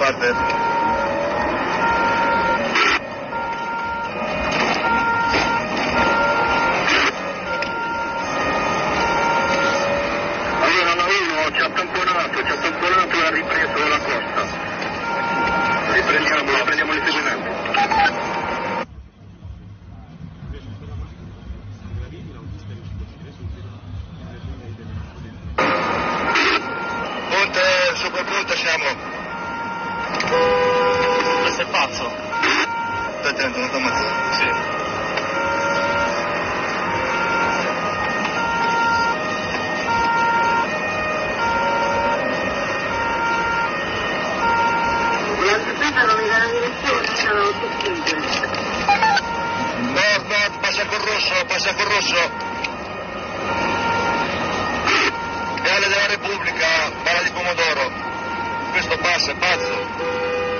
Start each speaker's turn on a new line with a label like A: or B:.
A: parte. Ci ha tamponato e ha ripreso la costa. Riprendiamo l'inseguimento. Ponte, sopra il ponte siamo.
B: Questo è pazzo.
A: Stai attento, non ti ammazzare.
B: Sì.
A: Nord, passa col rosso. Viale della Repubblica, Bala di Pomodoro. Questo passa, è pazzo.